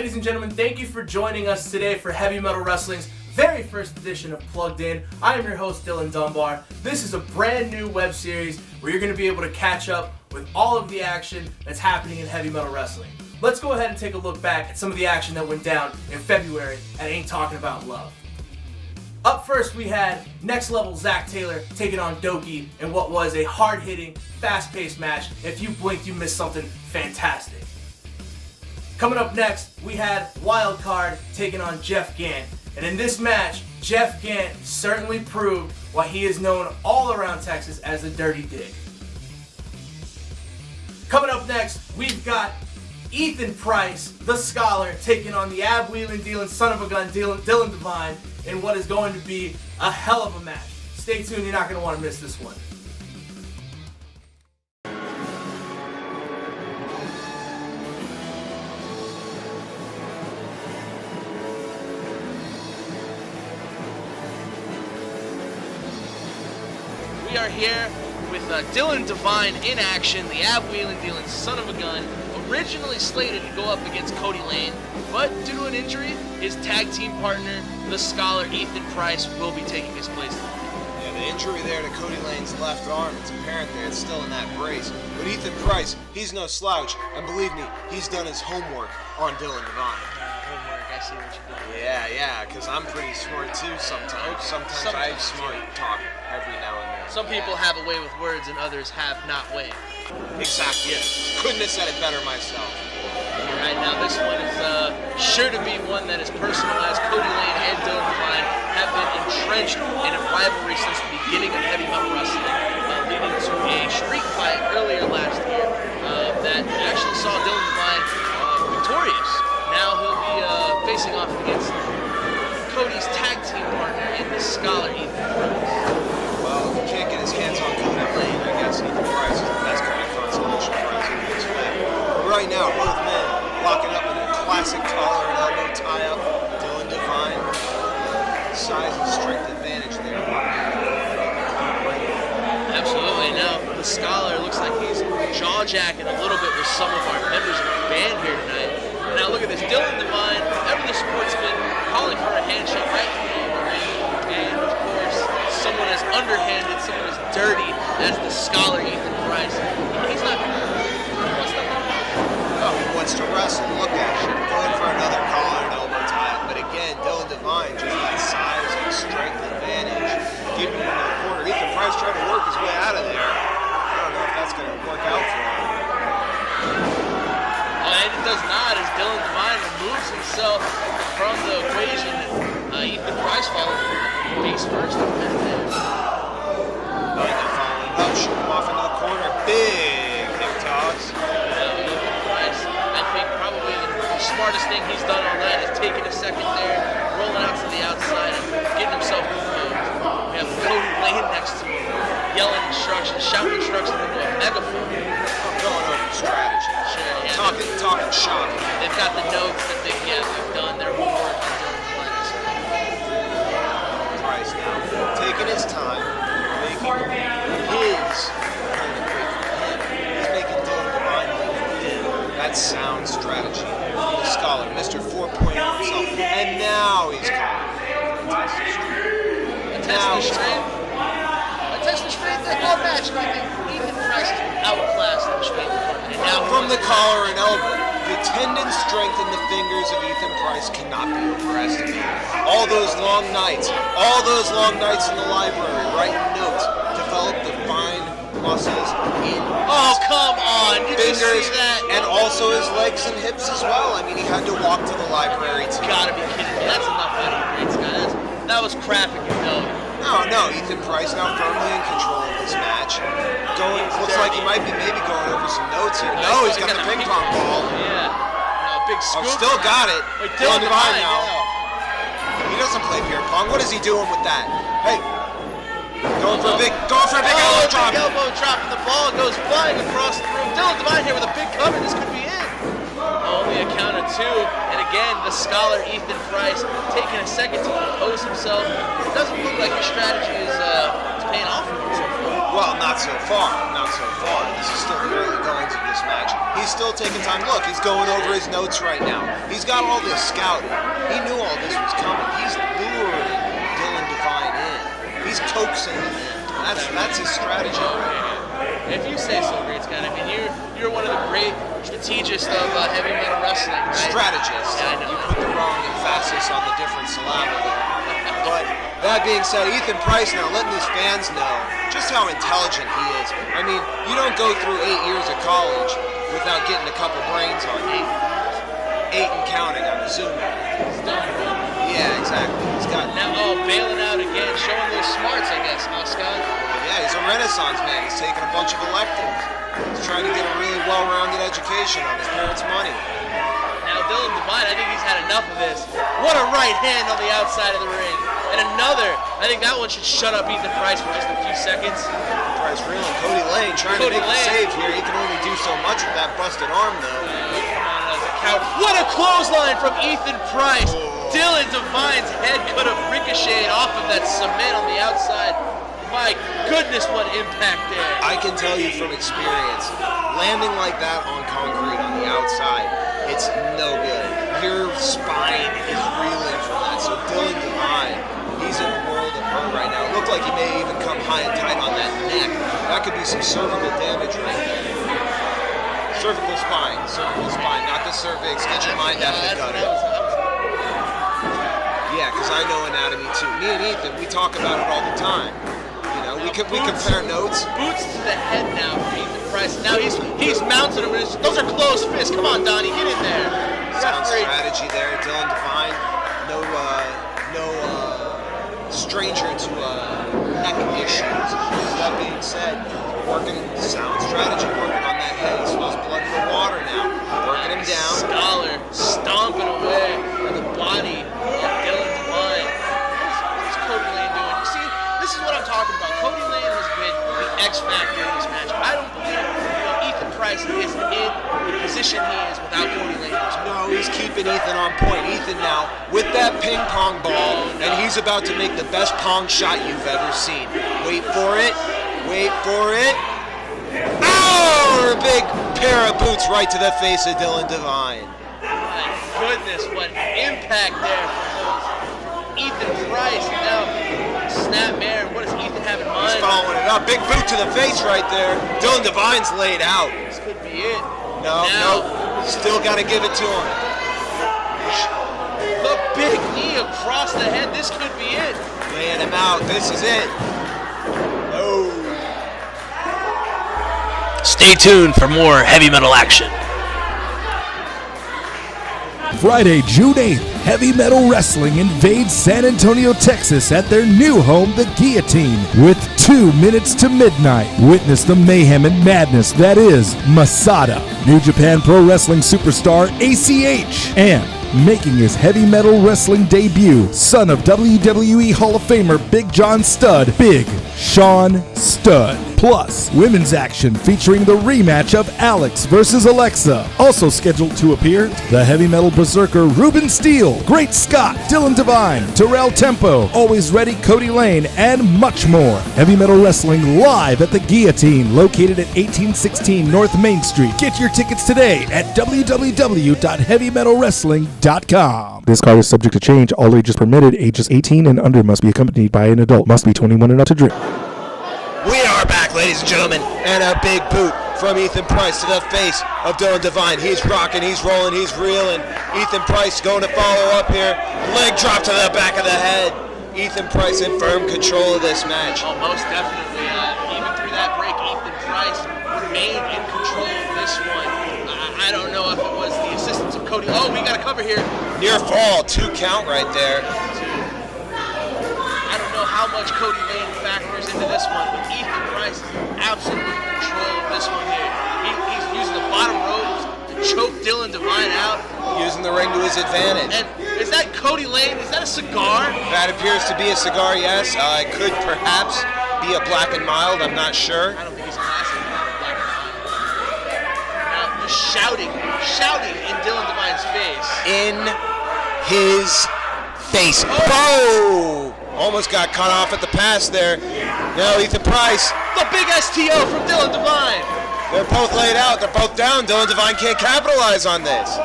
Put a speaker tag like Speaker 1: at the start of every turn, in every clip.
Speaker 1: Ladies and gentlemen, thank you for joining us today for Heavy Metal Wrestling's very first edition of Plugged In. I am your host, Dylan Dunbar. This is a brand new web series where you're going to be able to catch up with all of the action that's happening in heavy metal wrestling. Let's go ahead and take a look back at some of the action that went down in February at Ain't Talkin Bout Love. Up first, we had Next Level Zach Taylor taking on Doki in what was a hard-hitting, fast-paced match. If you blinked, you missed something fantastic. Coming up next, we had Wildcard taking on Jeff Gant. And in this match, Jeff Gant certainly proved why he is known all around Texas as the Dirty Dig. Coming up next, we've got Ethan Price, the Scholar, taking on the ab-wheeling, dealing son of a gun, Dillon Divine, in what is going to be a hell of a match. Stay tuned, you're not going to want to miss this one.
Speaker 2: We are here with Dillon Divine in action, the ab-wheeling, dealing son of a gun, originally slated to go up against Kody Lane, but due to an injury, his tag team partner, the Scholar Ethan Price, will be taking his place.
Speaker 3: Yeah, the injury there to Kody Lane's left arm, it's apparent that it's still in that brace. But Ethan Price, he's no slouch, and believe me, he's done his homework on Dillon Divine.
Speaker 2: Homework, I see what you're doing.
Speaker 3: Yeah, because I'm pretty smart too sometimes. Sometimes I have smart talk every now and then.
Speaker 2: Some people have a way with words and others have not way.
Speaker 3: Exactly. Yeah. Couldn't have said it better myself.
Speaker 2: All right, now this one is sure to be one that is personal, as Kody Lane and Dillon Divine have been entrenched in a rivalry since the beginning of heavy metal wrestling, leading to a street fight earlier last year that actually saw Dillon Divine victorious. Now he'll be facing off against Cody's tag team partner in the Scholar, Ethan Price.
Speaker 3: Well, if he can't get his hands on Kody Lane, I guess Ethan Price is the best kind of consolation prize in this way. But right now, both men locking up in a classic collar and elbow tie-up. Dillon Divine, size and strength advantage there.
Speaker 2: Absolutely. Now, the Scholar looks like he's jaw-jacking a little bit with some of our members of our band here tonight. Now look at this, Dillon Divine, ever the sportsman, calling for a handshake right in the middle of the ring. And of course, someone as underhanded, someone as dirty as the Scholar Ethan Price. He's not
Speaker 3: he wants to wrestle. Look at him, going for another collar and elbow tie-up. But again, Dillon Divine just that size and strength advantage, keeping him in the corner. Ethan Price trying to work his way out of there. I don't know if that's going to work out for him.
Speaker 2: And it does not, as Dillon Divine removes himself from the equation. Ethan Price following face first. And then
Speaker 3: following up, shoot him off into the corner. Big hip toss.
Speaker 2: Ethan Price, I think probably the smartest thing he's done all night is taking a second there, rolling out to the outside and getting himself composed. We have Kody Lane next to him, yelling instructions, shouting instructions into a megaphone.
Speaker 3: Going over strategy.
Speaker 2: Sure, yeah.
Speaker 3: Talking shop.
Speaker 2: They've got the notes that they've done their homework on Dillon Divine.
Speaker 3: Price now taking his time, making his opponent wait for him. He's making Dillon Divine wait for him. That's sound strategy from the Scholar, Mr. 4.0 himself. And now he's calling for a test of strength.
Speaker 2: A test of strength? A test of strength? All match, I think Ethan Price has been outclassed in the strength department. And now
Speaker 3: from the collar and elbow, the tendon strength in the fingers of Ethan Price cannot be overestimated. All those long nights in the library, writing notes, develop the fine muscles in
Speaker 2: come on,
Speaker 3: fingers and also his legs and hips as well. I mean, he had to walk to the library too.
Speaker 2: You gotta be kidding me. That's enough out of the greats, guys. That was crapping your note.
Speaker 3: No, Ethan Price now firmly in control of this match. Looks like he might be maybe going over some notes here. No, he's got the ping pong ball.
Speaker 2: Yeah. Big scoop.
Speaker 3: Still got it.
Speaker 2: Wait,
Speaker 3: Dillon Divine now. He doesn't play beer pong. What is he doing with that? Hey, going for a big elbow drop.
Speaker 2: Big elbow drop, and the ball goes flying across the room. Dillon Divine here with a big cover. This could be it. Only a count of two. And again, the Scholar Ethan Price taking a second to compose himself. It doesn't look like his strategy is paying off for him so far.
Speaker 3: Well, not so far. Not so far. This is still the early goings of this match. He's still taking time. Look, he's going over his notes right now. He's got all this scouting. He knew all this was coming. He's luring Dillon Divine in. He's coaxing him in. That's his strategy right now.
Speaker 2: If you say so, Great Scott. I mean, you're one of the great strategists of heavy metal wrestling, right?
Speaker 3: Strategist.
Speaker 2: Yeah, I know.
Speaker 3: You put the wrong emphasis on the different syllable there. But that being said, Ethan Price now letting his fans know just how intelligent he is. I mean, you don't go through 8 years of college without getting a couple brains on you. 8 and counting, I'm assuming. Yeah, exactly. He's got
Speaker 2: now, bailing out again, showing those smarts, I guess, huh, Scott?
Speaker 3: Yeah, he's a Renaissance man. He's taking a bunch of electives. He's trying to get a really well-rounded education on his parents' money.
Speaker 2: Now, Dillon Divine, I think he's had enough of this. What a right hand on the outside of the ring. And another. I think that one should shut up Ethan Price for just a few seconds.
Speaker 3: Price reeling. Cody Lane trying to make a save here. He can only do so much with that busted arm, though.
Speaker 2: Come on, as a count. What a clothesline from Ethan Price. Dillon Divine's head could have ricocheted off of that cement on the outside. My goodness, what impact there.
Speaker 3: I can tell you from experience, landing like that on concrete on the outside, it's no good. Your spine is reeling from that. So Dillon Divine, he's in a world of hurt right now. It looked like he may even come high and tight on that neck. That could be some cervical damage right there. Cervical spine, not the cervix. Get your mind out of the gutter. Yeah, because I know anatomy too. Me and Ethan, we talk about it all the time. You know, we compare notes.
Speaker 2: Boots to the head now for Ethan Price. Now he's mounted him. Those are closed fists. Come on, Donnie, get in there.
Speaker 3: Sound strategy there, Dillon Divine. No stranger to neck issues. That being said, working sound strategy, working on that head. He smells blood in the water now. Working him down.
Speaker 2: Scholar stomping away at the body of Dillon Divine. What's Cody Lane doing? You see, this is what I'm talking about. Cody Lane has been the X factor in this match. I don't believe Ethan Price is in the position he is without Cody Lane.
Speaker 3: No, he's keeping Ethan on point. Ethan now with that ping pong ball, and he's about to make the best pong shot you've ever seen. Wait for it. Wait for it. Oh! A big pair of boots right to the face of Dillon Divine.
Speaker 2: My goodness, what impact there from Ethan Price. Now, snapmare. What does Ethan have in mind?
Speaker 3: He's following it up. Big boot to the face right there. Dillon Divine's laid out.
Speaker 2: This could be it.
Speaker 3: No. Still got to give it to him.
Speaker 2: The big knee across the head. This could be it.
Speaker 3: Laying him out. This is it. Oh.
Speaker 2: Stay tuned for more heavy metal action.
Speaker 4: Friday, June 8th, Heavy Metal Wrestling invades San Antonio, Texas at their new home, the Guillotine. With 2 minutes to midnight, witness the mayhem and madness that is MASADA, New Japan Pro Wrestling superstar ACH, and making his heavy metal wrestling debut, son of WWE Hall of Famer Big John Studd, Big Sean Studd. Plus, women's action featuring the rematch of Alex versus Alexa. Also scheduled to appear, the heavy metal berserker Ruben Steele, Great Scott, Dillon Divine, Terrell Tempo, Always Ready Cody Lane, and much more. Heavy Metal Wrestling live at the Guillotine, located at 1816 North Main Street. Get your tickets today at www.heavymetalwrestling.com. This card is subject to change. All ages permitted. Ages 18 and under must be accompanied by an adult. Must be 21 and up to drink.
Speaker 3: We are back, ladies and gentlemen, and a big boot from Ethan Price to the face of Dillon Divine. He's rocking, he's rolling, he's reeling. Ethan Price going to follow up here. Leg drop to the back of the head. Ethan Price in firm control of this match.
Speaker 2: Oh, most definitely. Even through that break, Ethan Price remained in control of this one. I don't know if it was the assistance of Cody. Oh, we got a cover here.
Speaker 3: Near fall, 2 count right there.
Speaker 2: I don't know how much Cody Lane factors into this one, but Ethan Price is in absolute control of this one here. He's using the bottom ropes to choke Dillon Divine out.
Speaker 3: Using the ring to his advantage.
Speaker 2: And is that Cody Lane? Is that a cigar?
Speaker 3: That appears to be a cigar, yes. It could perhaps be a Black and Mild, I'm not sure.
Speaker 2: I don't think he's classic Black and Mild. Now, just shouting in Dillon Divine's face.
Speaker 3: In his face. Oh! Almost got cut off at the pass there. Now Ethan Price
Speaker 2: The big STO from Dillon Divine.
Speaker 3: They're both laid out. They're both down. Dillon Divine can't capitalize on this.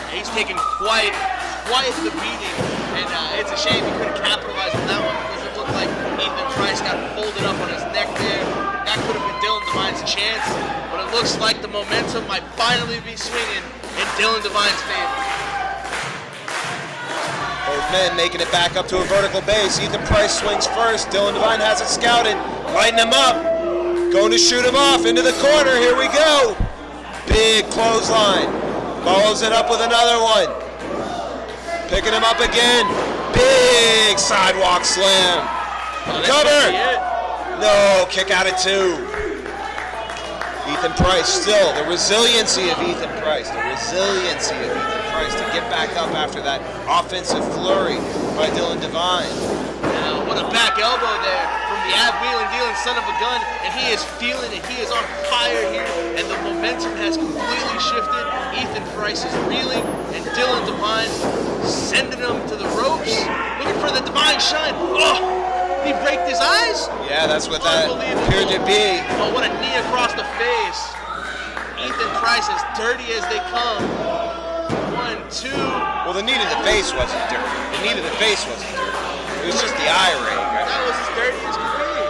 Speaker 2: He's taking quite the beating, and it's a shame he couldn't capitalize on that one because it looked like Ethan Price got folded up on his neck there. That could have been Dillon Divine's chance, but it looks like the momentum might finally be swinging in Dillon Divine's favor.
Speaker 3: Both men making it back up to a vertical base. Ethan Price swings first. Dillon Divine has it scouted. Lighting him up. Going to shoot him off into the corner. Here we go. Big clothesline. Follows it up with another one. Picking him up again. Big sidewalk slam. Cover. No, kick out at 2. Ethan Price still, the resiliency of Ethan Price. The resiliency of Ethan Price to get back up after that offensive flurry by Dillon Divine.
Speaker 2: Now, what a back elbow there from the ab-wheeling dealing son of a gun, and he is feeling it. He is on fire here, and the momentum has completely shifted. Ethan Price is reeling, and Dillon Divine sending him to the ropes, looking for the Divine shine. Oh! He raked his eyes?
Speaker 3: Yeah, that's what that appeared to be.
Speaker 2: Oh, what a knee across the face. Ethan Price as dirty as they come. 1, 2.
Speaker 3: Well, the knee to the face wasn't dirty. The knee to the face wasn't dirty. It was just the eye rake.
Speaker 2: That was as dirty as could be.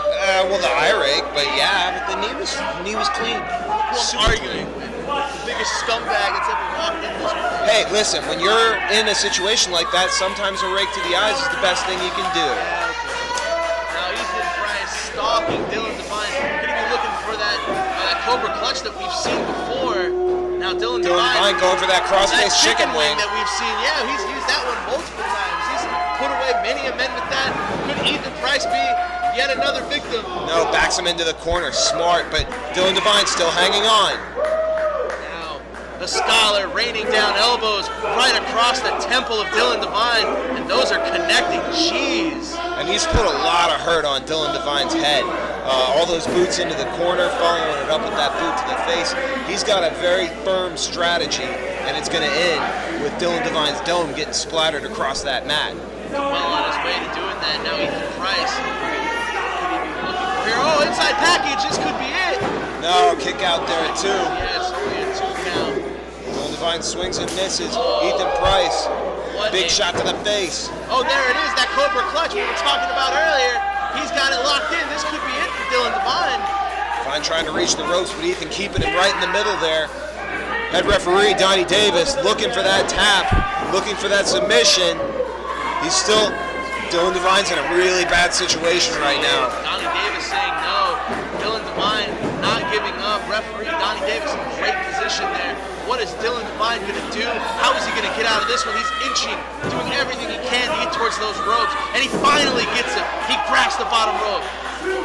Speaker 3: Well, the eye rake, but yeah, but the knee was clean.
Speaker 2: I'm arguing with the biggest scumbag that's ever walked in this room.
Speaker 3: Hey, listen, when you're in a situation like that, sometimes a rake to the eyes is the best thing you can do.
Speaker 2: Stalking Dillon Divine, going to be looking for that Cobra Clutch that we've seen before. Now Dillon Divine
Speaker 3: going for that crossface chicken wing
Speaker 2: that we've seen. Yeah, he's used that one multiple times. He's put away many a men with that. Could Ethan Price be yet another victim?
Speaker 3: No, backs him into the corner. Smart, but Dillon Divine still hanging on.
Speaker 2: Now the Scholar raining down elbows right across the temple of Dillon Divine, and those are connecting. Jeez.
Speaker 3: And he's put a lot of hurt on Dillon Divine's head. All those boots into the corner, following it up with that boot to the face. He's got a very firm strategy, and it's going to end with Dillon Divine's dome getting splattered across that mat.
Speaker 2: Well on his way to doing that. Now Ethan Price. What could he be looking for here? Oh, inside package. This could be it.
Speaker 3: No, kick out there at 2.
Speaker 2: Yes, only a 2 count.
Speaker 3: Dillon Divine swings and misses. Ethan Price. Big shot to the face.
Speaker 2: Oh, there it is, that Cobra Clutch we were talking about earlier. He's got it locked in. This could be it for Dillon Divine.
Speaker 3: Divine trying to reach the ropes, but Ethan keeping him right in the middle there. Head referee Donnie Davis looking for that tap, looking for that submission. He's still, Dillon Divine's in a really bad situation right now.
Speaker 2: Donnie Davis saying no. Dillon Divine not giving up. Referee Donnie Davis in a great position there. What is Dillon Divine going to do? How is he going to get out of this one? He's inching, doing everything he can to get towards those ropes, and he finally gets it. He grabs the bottom rope,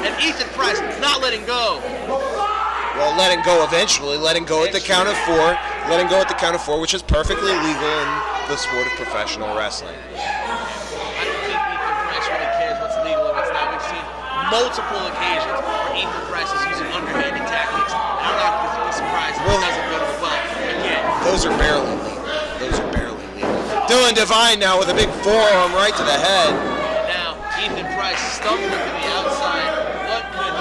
Speaker 2: and Ethan Price not letting go.
Speaker 3: Well, letting go eventually, letting go at the count of 4, letting go at the count of 4, which is perfectly legal in the sport of professional wrestling.
Speaker 2: I don't think Ethan Price really cares what's legal or what's not. We've seen multiple occasions where Ethan Price is using underhanded tactics, and I'm not going to be surprised if it doesn't go to the well. Again,
Speaker 3: those are barely legal. Those are barely legal. Dillon Divine now with a big forearm right to the head.
Speaker 2: And now Ethan Price stumbling to the outside. What could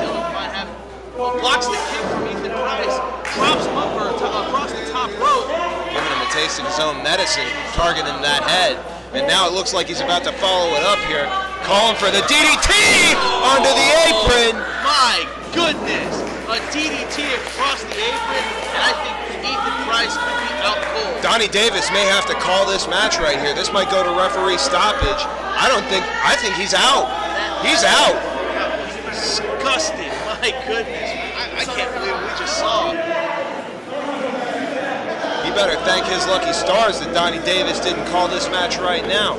Speaker 2: Dillon Divine have? Well, blocks the kick from Ethan Price, drops him over across the top rope.
Speaker 3: Giving him a taste of his own medicine, targeting that head. And now it looks like he's about to follow it up here. Calling for the DDT onto the apron.
Speaker 2: My goodness. A DDT across the apron, and I think Ethan Price could be out cold.
Speaker 3: Donnie Davis may have to call this match right here. This might go to referee stoppage. I think he's out. He's out.
Speaker 2: That was disgusting. My goodness. I can't believe what we just saw.
Speaker 3: He better thank his lucky stars that Donnie Davis didn't call this match right now.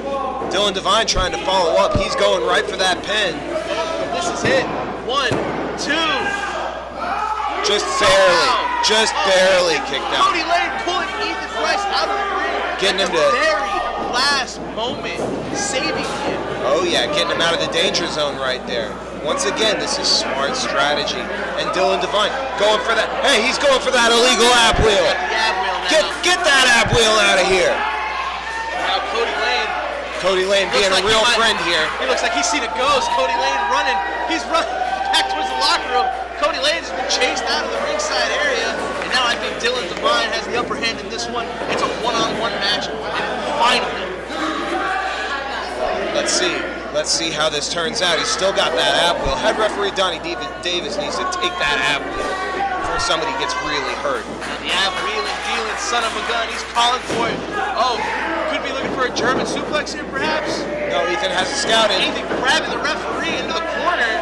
Speaker 3: Dillon Divine trying to follow up. He's going right for that pin.
Speaker 2: This is it. 1, 2.
Speaker 3: Just barely kicked out.
Speaker 2: Kody Lane pulling Ethan Price out of the ring.
Speaker 3: Getting him
Speaker 2: at the very last moment, saving him.
Speaker 3: Oh yeah, getting him out of the danger zone right there. Once again, this is smart strategy. And Dillon Divine going for that. Hey, he's going for that illegal ab wheel.
Speaker 2: Got the ab wheel now.
Speaker 3: Get that ab wheel out of here.
Speaker 2: Now
Speaker 3: Cody Lane being a real friend here.
Speaker 2: He looks like he's seen a ghost. Cody Lane running. He's running back towards the locker room. Kody Lane has been chased out of the ringside area, and now I think Dillon Divine has the upper hand in this one. It's a one-on-one match, and finally.
Speaker 3: Let's see how this turns out. He's still got that ab wheel. Head referee Donnie Davis needs to take that ab wheel before somebody gets really hurt.
Speaker 2: Now the ab wheeling, dealing son of a gun. He's calling for it. Oh, could be looking for a German suplex here, perhaps.
Speaker 3: No, Ethan has it scouted.
Speaker 2: Ethan grabbing the referee into the corner.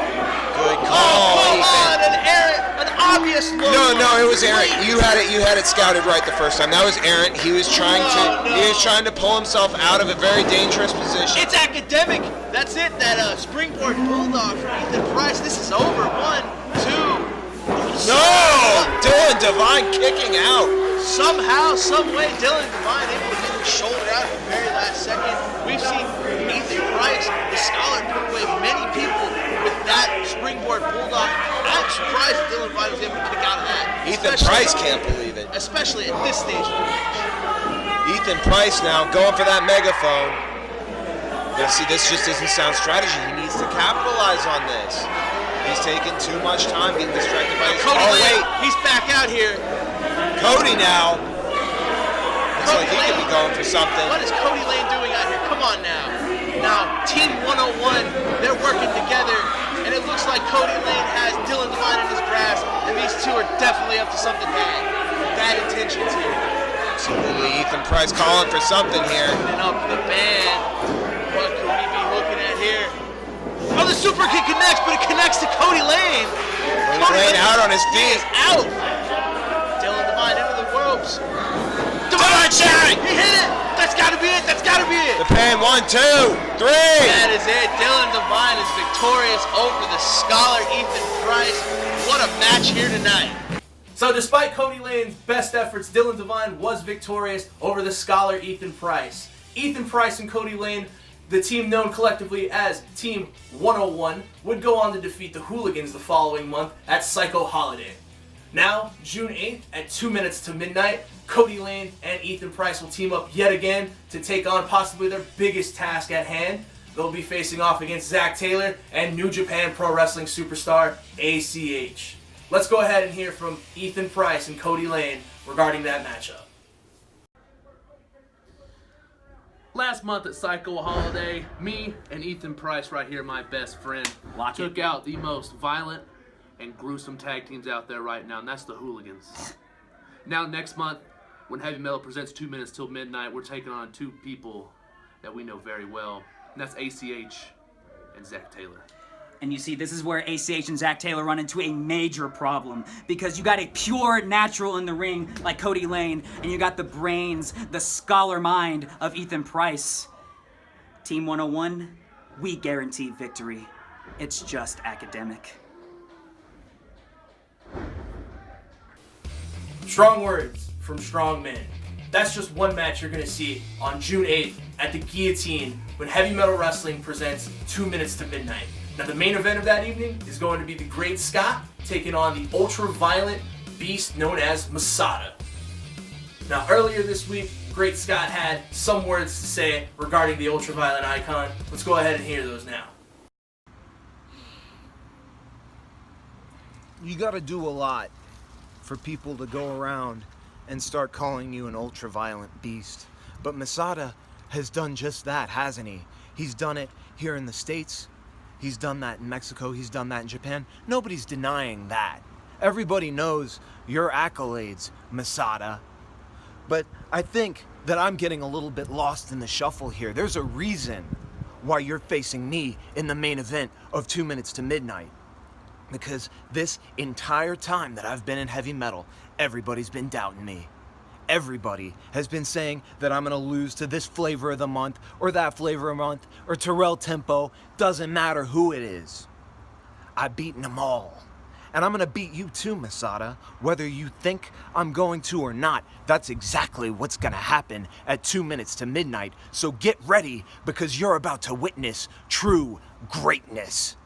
Speaker 3: Good call,
Speaker 2: Oh, come
Speaker 3: Ethan.
Speaker 2: on, an obvious low.
Speaker 3: No, it was errant. You had it scouted right the first time. That was errant. He was trying to pull himself out of a very dangerous position.
Speaker 2: It's academic. That's it. That springboard bulldog from Ethan Price. This is over. 1, 2.
Speaker 3: No! Dillon Divine kicking out.
Speaker 2: Somehow, some way, Dillon Divine able to get his shoulder out at the very last second. We've seen Ethan Price, the scholar, put away many people with that springboard bulldog. I'm surprised that Dillon Divine was able to kick out of that.
Speaker 3: Ethan Price can't believe it.
Speaker 2: Especially at this stage of the match.
Speaker 3: Ethan Price now going for that megaphone. See, this just isn't sound strategy. He needs to capitalize on this. He's taking too much time getting distracted by his...
Speaker 2: Kody Lane, he's back out here.
Speaker 3: Cody now. Looks like he could be going for something.
Speaker 2: What is Kody Lane doing out here? Come on now. Now, Team 101, they're working together, and it looks like Kody Lane has Dillon Divine in his grasp, and these two are definitely up to something bad. Bad intentions here.
Speaker 3: Absolutely. Ethan Price calling for something here.
Speaker 2: And up the band. What could we be looking at here? Oh, the super kick connects, but it connects to Kody Lane.
Speaker 3: Kody Lane out on his feet.
Speaker 2: Out. Dillon Divine into the ropes.
Speaker 3: Divine shot!
Speaker 2: He hit it. That's got to be it. That's got to be it.
Speaker 3: The pin. 1, 2, 3.
Speaker 2: That is it. Dillon Divine is victorious over the scholar Ethan Price. What a match here tonight.
Speaker 1: So despite Kody Lane's best efforts, Dillon Divine was victorious over the scholar Ethan Price. Ethan Price and Kody Lane, the team known collectively as Team 101, would go on to defeat the Hooligans the following month at Psycho Holiday. Now, June 8th at 2 minutes to midnight, Kody Lane and Ethan Price will team up yet again to take on possibly their biggest task at hand. They'll be facing off against Zack Taylor and New Japan Pro Wrestling superstar ACH. Let's go ahead and hear from Ethan Price and Kody Lane regarding that matchup.
Speaker 2: Last month at Psycho Holiday, me and Ethan Price, right here, my best friend, took out the most violent and gruesome tag teams out there right now, and that's the Hooligans. Now next month, when Heavy Metal presents 2 minutes till midnight, we're taking on two people that we know very well, and that's ACH and Zack Taylor.
Speaker 5: And you see, this is where ACH and Zack Taylor run into a major problem, because you got a pure natural in the ring like Kody Lane, and you got the brains, the scholar mind of Ethan Price. Team 101, we guarantee victory. It's just academic.
Speaker 1: Strong words from strong men. That's just one match you're going to see on June 8th at the Guillotine when Heavy Metal Wrestling presents 2 minutes to midnight. Now the main event of that evening is going to be the Great Scott taking on the ultra-violent beast known as MASADA. Now earlier this week, Great Scott had some words to say regarding the ultra-violent icon. Let's go ahead and hear those now.
Speaker 3: You got to do a lot for people to go around and start calling you an ultra-violent beast. But MASADA has done just that, hasn't he? He's done it here in the States. He's done that in Mexico. He's done that in Japan. Nobody's denying that. Everybody knows your accolades, MASADA. But I think that I'm getting a little bit lost in the shuffle here. There's a reason why you're facing me in the main event of 2 minutes to midnight. Because this entire time that I've been in heavy metal, everybody's been doubting me. Everybody has been saying that I'm going to lose to this flavor of the month or that flavor of the month or Terrell Tempo. Doesn't matter who it is. I've beaten them all. And I'm going to beat you too, MASADA. Whether you think I'm going to or not, that's exactly what's going to happen at 2 minutes to midnight. So get ready, because you're about to witness true greatness.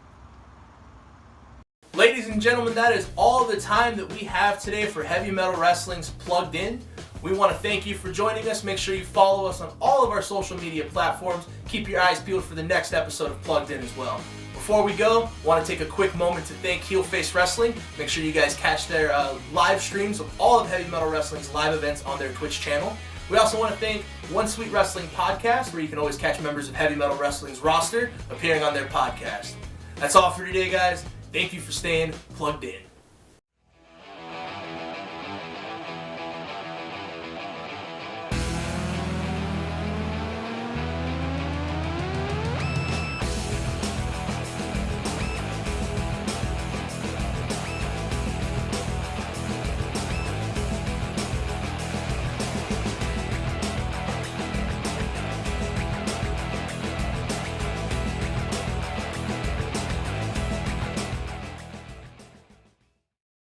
Speaker 1: Ladies and gentlemen, that is all the time that we have today for Heavy Metal Wrestling's Plugged In. We want to thank you for joining us. Make sure you follow us on all of our social media platforms. Keep your eyes peeled for the next episode of Plugged In as well. Before we go, I want to take a quick moment to thank Heel Face Wrestling. Make sure you guys catch their live streams of all of Heavy Metal Wrestling's live events on their Twitch channel. We also want to thank One Sweet Wrestling Podcast, where you can always catch members of Heavy Metal Wrestling's roster appearing on their podcast. That's all for today, guys. Thank you for staying plugged in.